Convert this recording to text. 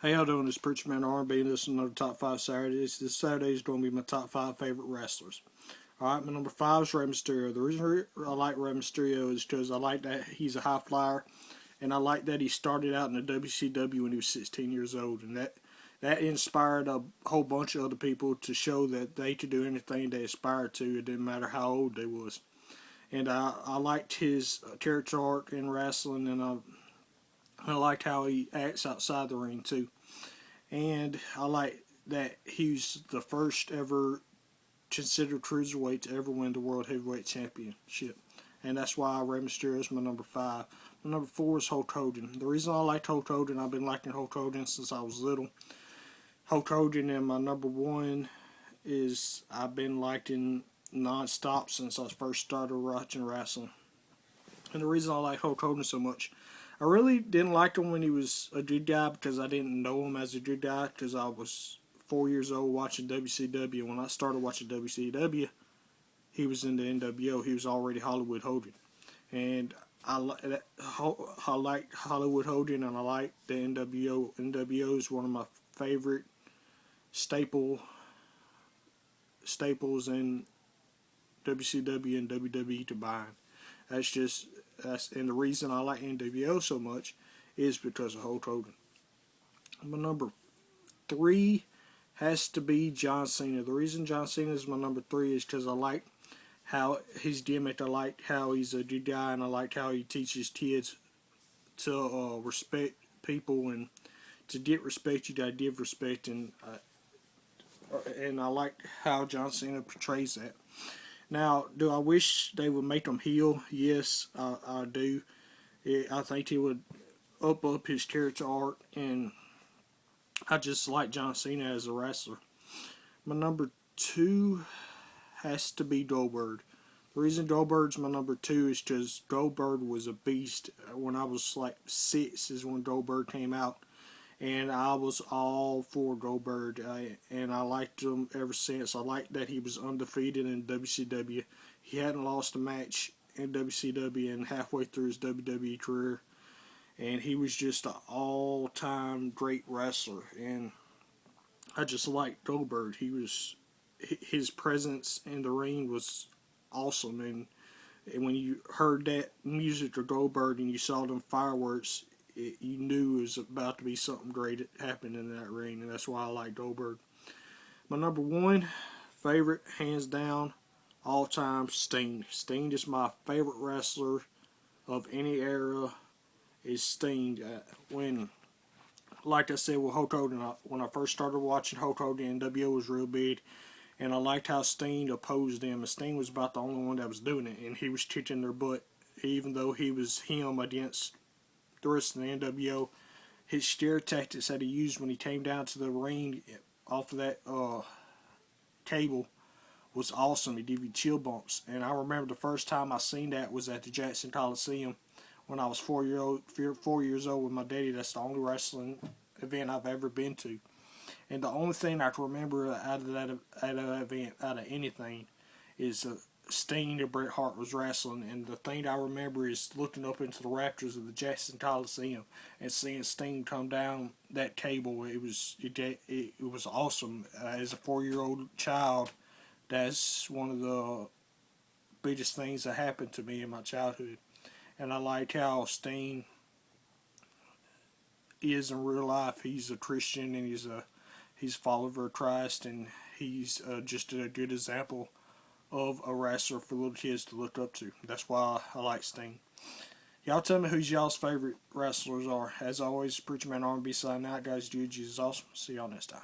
Hey, y'all doing? This Preacher Man R&B, and this is another Top 5 Saturdays. This Saturday is going to be my top 5 favorite wrestlers. Alright, my number 5 is Rey Mysterio. The reason I like Rey Mysterio is because I like that he's a high flyer, and I like that he started out in the WCW when he was 16 years old, and that inspired a whole bunch of other people to show that they could do anything they aspired to. It didn't matter how old they was. And I liked his character arc in wrestling, and I liked how he acts outside the ring too. And I like that he's the first ever considered cruiserweight to ever win the World Heavyweight Championship. And that's why Rey Mysterio is my number 5. My number 4 is Hulk Hogan. The reason I like Hulk Hogan, I've been liking Hulk Hogan since I was little. Hulk Hogan, and my number 1 is I've been liking non-stop since I first started watching wrestling. And the reason I like Hulk Hogan so much, I really didn't like him when he was a good guy because I didn't know him as a good guy because I was 4 years old watching WCW. When I started watching WCW, he was in the NWO. He was already Hollywood Hogan. And I liked Hollywood Hogan, and I like the NWO. NWO is one of my favorite staples in WCW and WWE combined. And the reason I like NWO so much is because of Hulk Hogan. My number 3 has to be John Cena. The reason John Cena is my number 3 is because I like how his gimmick, I like how he's a good guy, and I like how he teaches kids to respect people, and to get respect you gotta give respect, and I like how John Cena portrays that. Now, do I wish they would make him heel? Yes, I do. I think he would up his character arc, and I just like John Cena as a wrestler. My number 2 has to be Goldberg. The reason Goldberg's my number 2 is because Goldberg was a beast. When I was like 6 is when Goldberg came out, and I was all for Goldberg, and I liked him ever since. I liked that he was undefeated in WCW. He hadn't lost a match in WCW and halfway through his WWE career, and he was just an all-time great wrestler, and I just liked Goldberg. His presence in the ring was awesome, and when you heard that music of Goldberg and you saw them fireworks, you knew it was about to be something great that happened in that ring, and that's why I like Goldberg. My number 1 favorite, hands down, all time, Sting. Sting is my favorite wrestler of any era. Is Sting. Like I said with Hulk Hogan, when I first started watching Hulk Hogan, NWO was real big, and I liked how Sting opposed them. And Sting was about the only one that was doing it, and he was kicking their butt, even though he was him against the rest of the NWO. His scare tactics that he used when he came down to the ring off of that cable was awesome. He gave you chill bumps, and I remember the first time I seen that was at the Jackson Coliseum when I was 4 years old with my daddy. That's the only wrestling event I've ever been to, and the only thing I can remember out of that event, out of anything, is Sting and Bret Hart was wrestling, and the thing I remember is looking up into the rafters of the Jackson Coliseum and seeing Sting come down that cable. It was awesome. As a 4-year-old child, that's one of the biggest things that happened to me in my childhood. And I like how Sting is in real life. He's a Christian, and he's a follower of Christ, and he's just a good example of a wrestler for little kids to look up to. That's why I like Sting. Y'all tell me who's y'all's favorite wrestlers are. As always, Preacher Man R&B signing out, guys. Dude, Jesus awesome. See y'all next time.